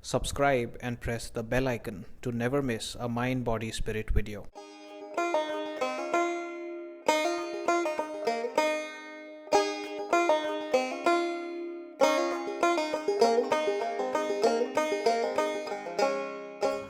Subscribe and press the bell icon to never miss a Mind Body Spirit video.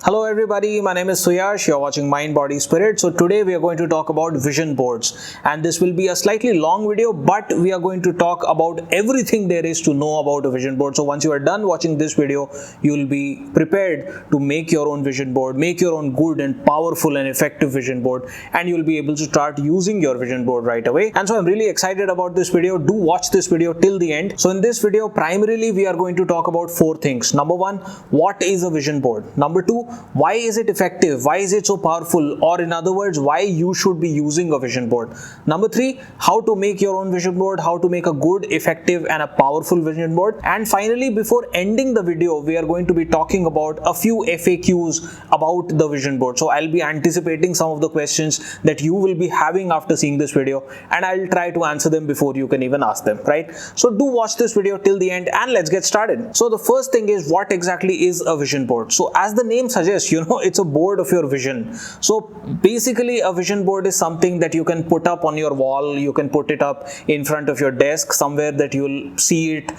Hello everybody, my name is Suyash, you're watching Mind Body Spirit. So today we are going to talk about vision boards, and this will be a slightly long video, but we are going to talk about everything there is to know about a vision board. So once you are done watching this video, you will be prepared to make your own vision board, make your own good and powerful and effective vision board, and you will be able to start using your vision board right away. And so I'm really excited about this video. Do watch this video till the end. So in this video, primarily we are going to talk about four things. Number one, what is a vision board? Number two, why is it effective? Why is it so powerful? Or in other words, why you should be using a vision board. Number three, how to make your own vision board, how to make a good, effective and a powerful vision board. And finally, before ending the video, we are going to be talking about a few FAQs about the vision board. So I'll be anticipating some of the questions that you will be having after seeing this video, and I'll try to answer them before you can even ask them, right? So do watch this video till the end and let's get started. So the first thing is, what exactly is a vision board? So as the name suggests, it's a board of your vision. So basically a vision board is something that you can put up on your wall, you can put it up in front of your desk somewhere that you'll see it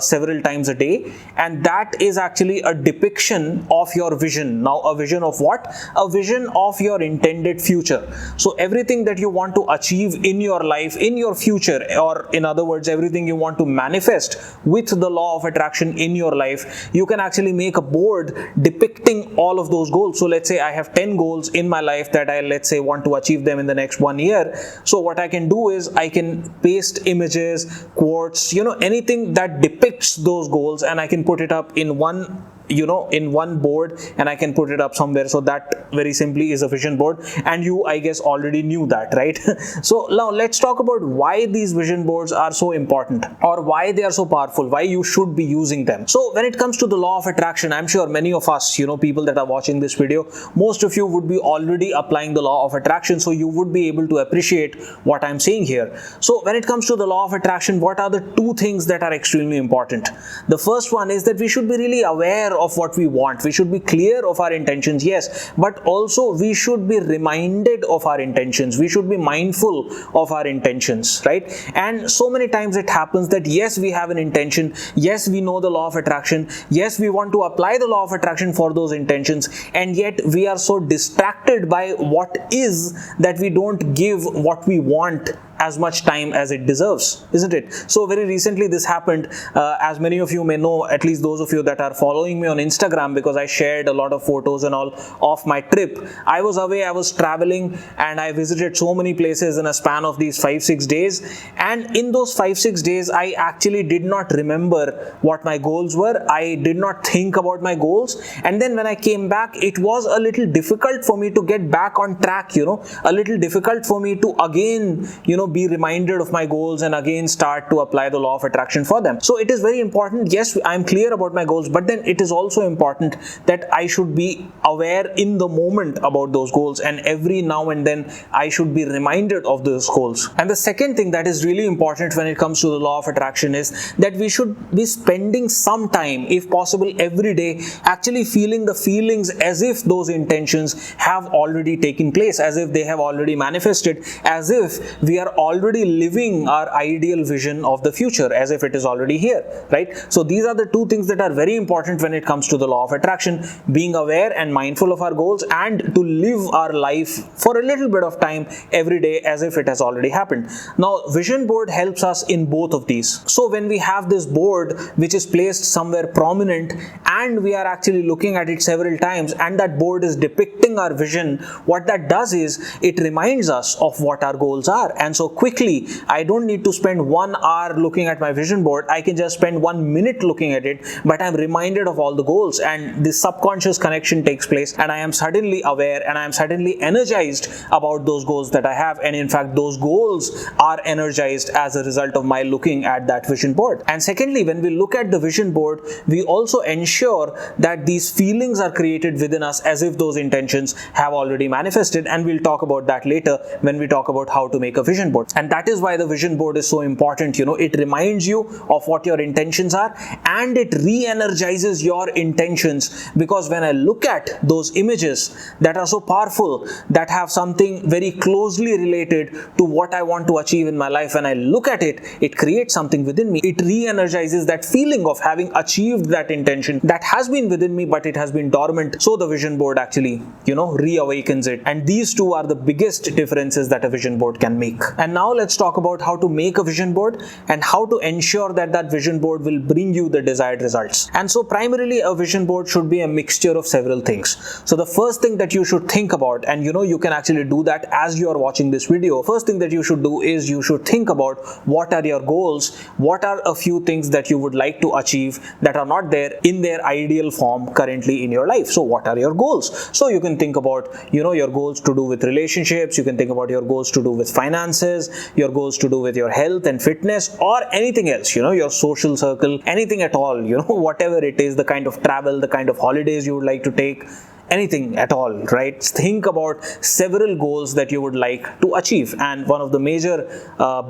several times a day, and that is actually a depiction of your vision. Now a vision of what? A vision of your intended future. So everything that you want to achieve in your life, in your future, or in other words, everything you want to manifest with the law of attraction in your life, you can actually make a board depicting all of those goals. So let's say I have 10 goals in my life that I want to achieve them in the next 1 year. So what I can do is I can paste images, quotes, anything that depicts those goals, and I can put it up in one board, and I can put it up somewhere. So that very simply is a vision board, and you, I guess, already knew that, right? So now let's talk about why these vision boards are so important, or why they are so powerful, why you should be using them. So when it comes to the law of attraction, I'm sure many of us, people that are watching this video, most of you would be already applying the law of attraction, so you would be able to appreciate what I'm saying here. So when it comes to the law of attraction, what are the two things that are extremely important? The first one is that we should be really aware of what we want. We should be clear of our intentions, yes, but also we should be reminded of our intentions. We should be mindful of our intentions, right? And so many times it happens that yes, we have an intention, yes, we know the law of attraction, yes, we want to apply the law of attraction for those intentions, and yet we are so distracted by what is that we don't give what we want as much time as it deserves, isn't it? So very recently this happened, as many of you may know, at least those of you that are following me on Instagram, because I shared a lot of photos and all of my trip. I was away, I was traveling, and I visited so many places in a span of these 5-6 days, and in those 5-6 days I actually did not remember what my goals were. I did not think about my goals, and then when I came back, it was a little difficult for me to get back on track, a little difficult for me to again, be reminded of my goals and again start to apply the law of attraction for them. So it is very important, yes, I'm clear about my goals, but then it is also important that I should be aware in the moment about those goals, and every now and then I should be reminded of those goals. And the second thing that is really important when it comes to the law of attraction is that we should be spending some time, if possible every day, actually feeling the feelings as if those intentions have already taken place, as if they have already manifested, as if we are already living our ideal vision of the future, as if it is already here, right? So these are the two things that are very important when it comes to the law of attraction: being aware and mindful of our goals, and to live our life for a little bit of time every day as if it has already happened. Now vision board helps us in both of these. So when we have this board which is placed somewhere prominent, and we are actually looking at it several times, and that board is depicting our vision, what that does is it reminds us of what our goals are. And so quickly, I don't need to spend 1 hour looking at my vision board, I can just spend 1 minute looking at it, but I'm reminded of all the goals, and this subconscious connection takes place, and I am suddenly aware, and I am suddenly energized about those goals that I have, and in fact those goals are energized as a result of my looking at that vision board. And secondly, when we look at the vision board, we also ensure that these feelings are created within us as if those intentions have already manifested, and we'll talk about that later when we talk about how to make a vision vision board. And that is why the vision board is so important. It reminds you of what your intentions are, and it re-energizes your intentions, because when I look at those images that are so powerful, that have something very closely related to what I want to achieve in my life, when I look at it, it creates something within me. It re-energizes that feeling of having achieved that intention that has been within me, but it has been dormant. So the vision board actually, reawakens it. And these two are the biggest differences that a vision board can make. And now let's talk about how to make a vision board and how to ensure that that vision board will bring you the desired results. And so primarily a vision board should be a mixture of several things. So the first thing that you should think about, and you can actually do that as you are watching this video. First thing that you should do is you should think about what are your goals, what are a few things that you would like to achieve that are not there in their ideal form currently in your life. So what are your goals? So you can think about your goals to do with relationships, you can think about your goals to do with finances, your goals to do with your health and fitness, or anything else, your social circle, anything at all, whatever it is, the kind of travel, the kind of holidays you would like to take, anything at all, right? Think about several goals that you would like to achieve. And one of the major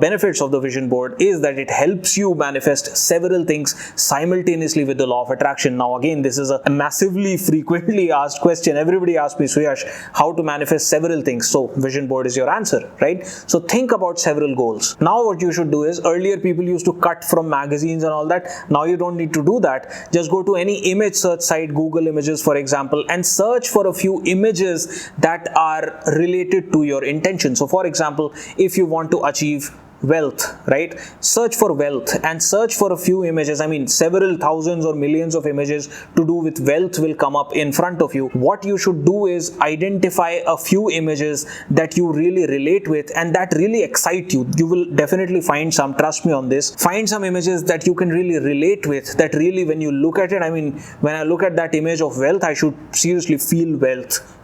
benefits of the vision board is that it helps you manifest several things simultaneously with the law of attraction. Now again, this is a massively frequently asked question. Everybody asks me, Suyash, how to manifest several things? So vision board is your answer, right? So think about several goals. Now what you should do is, earlier people used to cut from magazines and all that. Now you don't need to do that. Just go to any image search site, Google Images for example, and search for a few images that are related to your intention. So for example, if you want to achieve wealth, right? Search for wealth and search for a few images. I mean, several thousands or millions of images to do with wealth will come up in front of you. What you should do is identify a few images that you really relate with and that really excite you. You will definitely find some, trust me on this. Find some images that you can really relate with, that really when you look at it, I mean, when I look at that image of wealth, I should seriously feel wealth.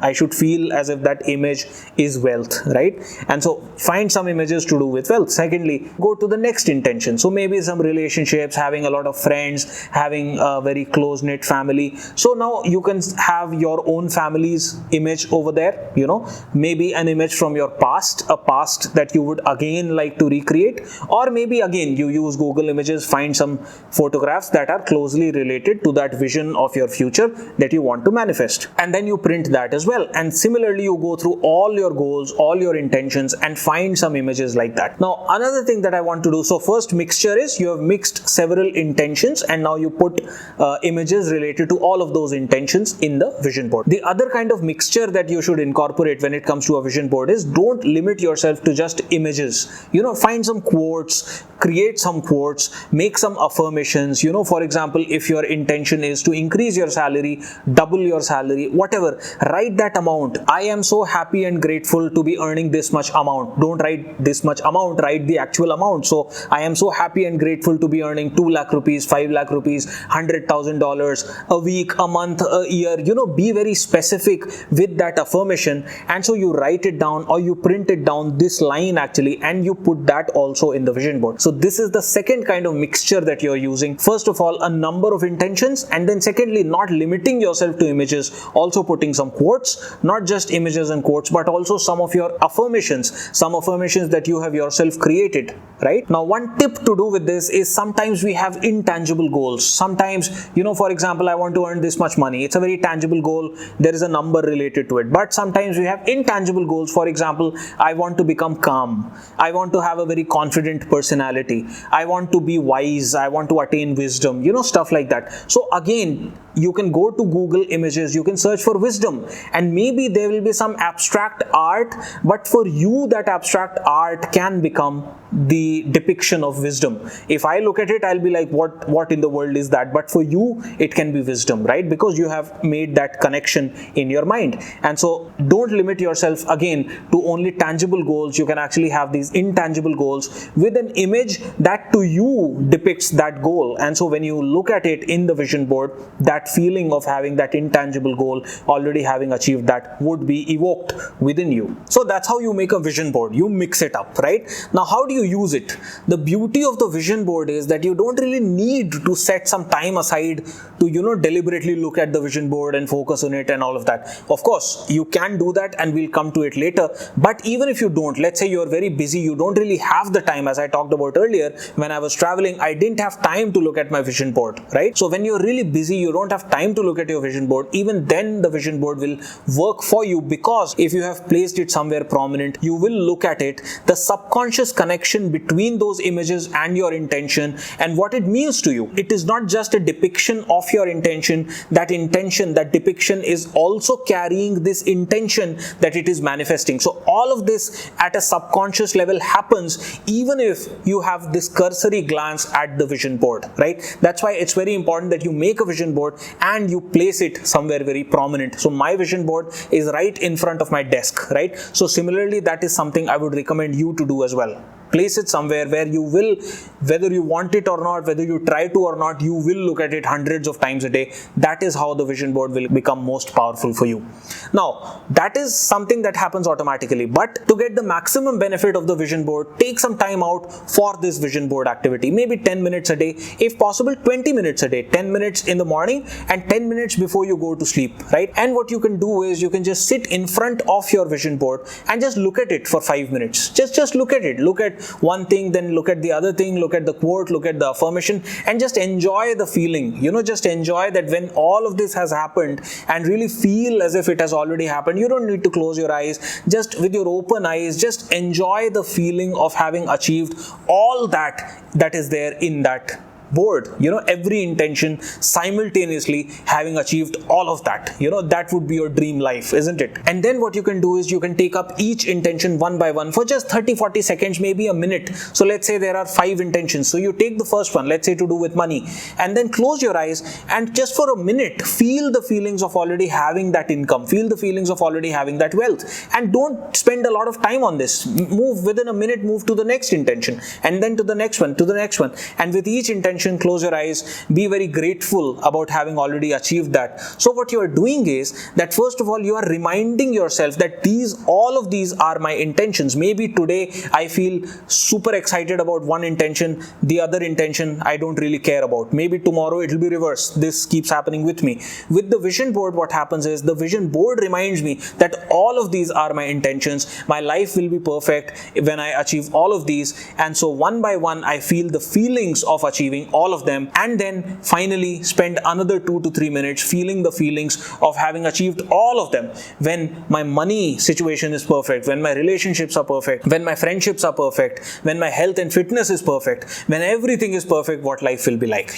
I should feel as if that image is wealth, right? And so find some images to do with wealth. Secondly, go to the next intention. So maybe some relationships, having a lot of friends, having a very close-knit family. So now you can have your own family's image over there, maybe an image from your past, a past that you would again like to recreate, or maybe again you use Google Images, find some photographs that are closely related to that vision of your future that you want to manifest, and then you print that as well. And similarly, you go through all your goals, all your intentions, and find some images like that. Now another thing that I want to do, so first mixture is you have mixed several intentions and now you put images related to all of those intentions in the vision board. The other kind of mixture that you should incorporate when it comes to a vision board is, don't limit yourself to just images. Find some quotes, create some quotes, make some affirmations. For example, if your intention is to increase your salary, double your salary, whatever, write that amount. I am so happy and grateful to be earning this much amount. Don't write this much amount, write the actual amount. So I am so happy and grateful to be earning 2 lakh rupees, 5 lakh rupees, $100,000 a week, a month, a year. Be very specific with that affirmation. And so you write it down or you print it down, this line actually, and you put that also in the vision board. So this is the second kind of mixture that you're using. First of all, a number of intentions, and then secondly, not limiting yourself to images, also putting some quotes, not just images and quotes, but also some of your affirmations, some affirmations that you have yourself created, right? Now, one tip to do with this is, sometimes we have intangible goals. Sometimes, for example, I want to earn this much money. It's a very tangible goal. There is a number related to it. But sometimes we have intangible goals. For example, I want to become calm. I want to have a very confident personality. I want to be wise. I want to attain wisdom, stuff like that. So again, you can go to Google Images, you can search for wisdom, and maybe there will be some abstract art, but for you that abstract art can become the depiction of wisdom. If I look at it, I'll be like, what in the world is that? But for you, it can be wisdom, right? Because you have made that connection in your mind. And so don't limit yourself again to only tangible goals. You can actually have these intangible goals with an image that to you depicts that goal. And so when you look at it in the vision board, that feeling of having that intangible goal, already having achieved that, would be evoked within you. So that's how you make a vision board. You mix it up, right? Now, how do you use it. The beauty of the vision board is that you don't really need to set some time aside to, deliberately look at the vision board and focus on it and all of that. Of course, you can do that and we'll come to it later. But even if you don't, let's say you're very busy, you don't really have the time, as I talked about earlier, when I was traveling, I didn't have time to look at my vision board, right? So when you're really busy, you don't have time to look at your vision board, even then the vision board will work for you, because if you have placed it somewhere prominent, you will look at it. The subconscious connection between those images and your intention and what it means to you. It is not just a depiction of your intention. That intention, that depiction is also carrying this intention that it is manifesting. So all of this at a subconscious level happens even if you have this cursory glance at the vision board, right? That's why it's very important that you make a vision board and you place it somewhere very prominent. So my vision board is right in front of my desk, right? So similarly, that is something I would recommend you to do as well. Place it somewhere where you will, whether you want it or not, whether you try to or not, you will look at it hundreds of times a day. That is how the vision board will become most powerful for you. Now, that is something that happens automatically. But to get the maximum benefit of the vision board, take some time out for this vision board activity. Maybe 10 minutes a day, if possible 20 minutes a day, 10 minutes in the morning and 10 minutes before you go to sleep, right? And what you can do is you can just sit in front of your vision board and just look at it for 5 minutes. Just look at it. Look at one thing, then look at the other thing, look at the quote, look at the affirmation, and just enjoy the feeling. Just enjoy that when all of this has happened, and really feel as if it has already happened. You don't need to close your eyes. Just with your open eyes, just enjoy the feeling of having achieved all that is there in that board, every intention simultaneously having achieved all of that. That would be your dream life, isn't it? And then what you can do is you can take up each intention one by one for just 30-40 seconds, maybe a minute. So let's say there are 5 intentions. So you take the first one, let's say to do with money, and then close your eyes and just for a minute feel the feelings of already having that income, feel the feelings of already having that wealth, and don't spend a lot of time on this. Move within a minute, move to the next intention, and then to the next one, and with each intention, close your eyes, be very grateful about having already achieved that. So what you are doing is that first of all, you are reminding yourself that all of these are my intentions. Maybe today I feel super excited about one intention, the other intention I don't really care about. Maybe tomorrow it will be reversed. This keeps happening with me. With the vision board, what happens is the vision board reminds me that all of these are my intentions. My life will be perfect when I achieve all of these. And so one by one, I feel the feelings of achieving all of them, and then finally spend another 2 to 3 minutes feeling the feelings of having achieved all of them. When my money situation is perfect, when my relationships are perfect, when my friendships are perfect, when my health and fitness is perfect, when everything is perfect, what life will be like,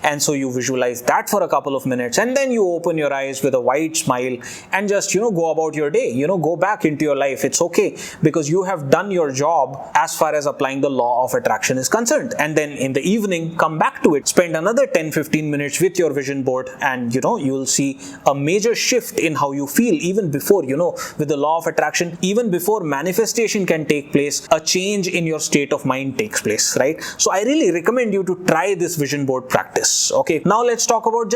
And so you visualize that for a couple of minutes, and then you open your eyes with a wide smile and just, go about your day, go back into your life. It's okay, because you have done your job as far as applying the law of attraction is concerned. And then in the evening, come back to it, spend another 10-15 minutes with your vision board, and you'll see a major shift in how you feel. Even before, with the law of attraction, even before manifestation can take place, a change in your state of mind takes place, right? So I really recommend you to try this vision board practice. Okay, now let's talk about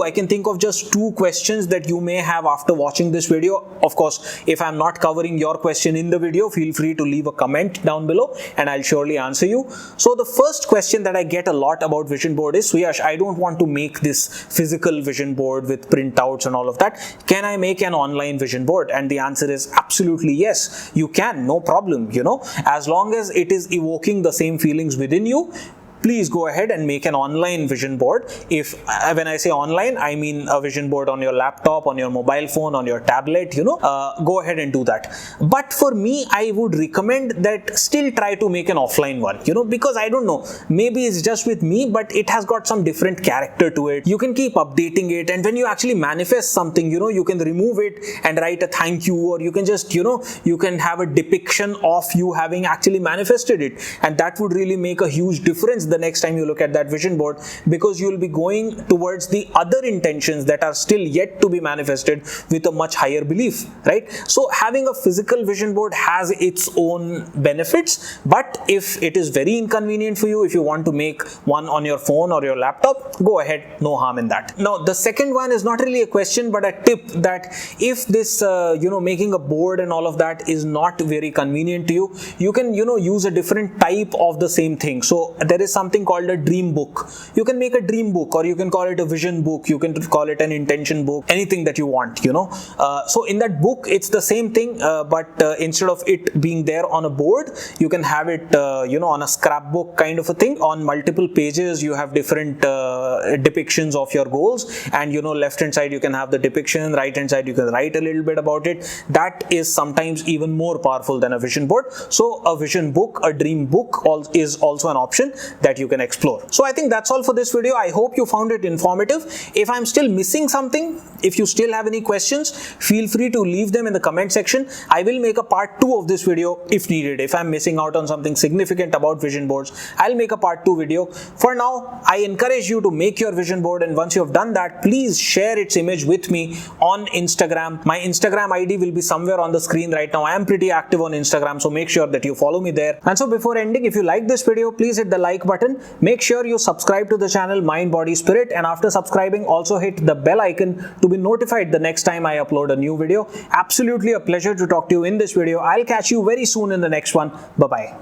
I can think of just 2 questions that you may have after watching this video. Of course, if I'm not covering your question in the video, feel free to leave a comment down below and I'll surely answer you. So the first question that I get a lot about vision board is, Suyash, I don't want to make this physical vision board with printouts and all of that. Can I make an online vision board? And the answer is absolutely yes, you can, no problem, as long as it is evoking the same feelings within you. Please go ahead and make an online vision board. When I say online, I mean a vision board on your laptop, on your mobile phone, on your tablet, go ahead and do that. But for me, I would recommend that still try to make an offline one, because I don't know, maybe it's just with me, but it has got some different character to it. You can keep updating it, and when you actually manifest something, you can remove it and write a thank you, or you can just, you can have a depiction of you having actually manifested it, and that would really make a huge difference the next time you look at that vision board, because you'll be going towards the other intentions that are still yet to be manifested with a much higher belief, right? So having a physical vision board has its own benefits, but if it is very inconvenient for you, if you want to make one on your phone or your laptop, go ahead, no harm in that. Now, the second one is not really a question, but a tip, that if this, making a board and all of that is not very convenient to you, you can, use a different type of the same thing. So there is something called a dream book. You can make a dream book, or you can call it a vision book, you can call it an intention book, anything that you want, So in that book, it's the same thing, but instead of it being there on a board, you can have it, on a scrapbook kind of a thing. On multiple pages, you have different depictions of your goals, and left hand side you can have the depiction, right hand side you can write a little bit about it. That is sometimes even more powerful than a vision board. So a vision book, a dream book is also an option that you can explore. So I think that's all for this video. I hope you found it informative. If I'm still missing something, if you still have any questions, feel free to leave them in the comment section. I will make a part 2 of this video if needed. If I'm missing out on something significant about vision boards, I'll make a part 2 video. For now, I encourage you to make your vision board, and once you have done that, please share its image with me on Instagram. My Instagram ID will be somewhere on the screen right now. I am pretty active on Instagram, so make sure that you follow me there. And so before ending, if you like this video, please hit the like button. Make sure you subscribe to the channel Mind Body Spirit, and after subscribing, also hit the bell icon to be notified the next time I upload a new video. Absolutely a pleasure to talk to you in this video. I'll catch you very soon in the next one. Bye-bye.